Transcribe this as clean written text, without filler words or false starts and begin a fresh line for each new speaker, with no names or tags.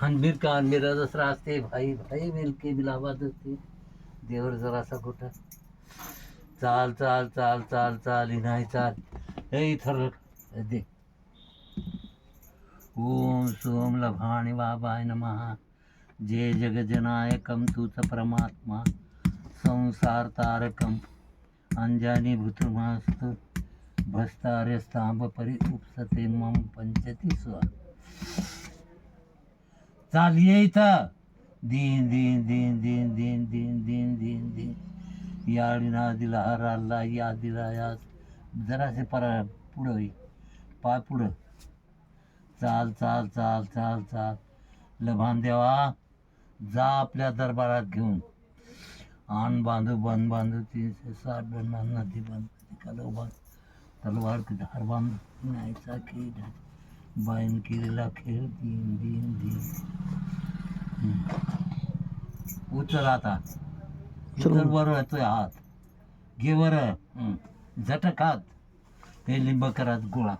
हनबीर का हनबीराच राहते भाई भाई मिलके बिलाबाद होते देवर जरासा कुठं चाल चाल चाल चाल चाल नाही चाल हे इथं दे ओम सोम लभाणी बाबाय नमः जय जगजनायकम तूच परमात्मा संसार तारकम अंजानी भूतमास्तु भस्तार्य स्तंभ परि उपसते मम पंचती स्व चाल ये इथं दिन दिन दिन दिन दिन दिन दिन दिन दिन याडीना दिला हराला या दिला या जरासे पुढं होई पाय पुढं चाल चाल चाल चाल चाल लभान देवा जा आपल्या दरबारात घेऊन आण बांधू बंद बांधू 360 बंद नदी बंद कलो बंद तलवार की धार बांधू न्यायचा खेळ बाईन केलेला खेळ दिन दिन दिन उचल आता उचल वर येतोय हात घे वर झटक हात हे लिंब करात गोळा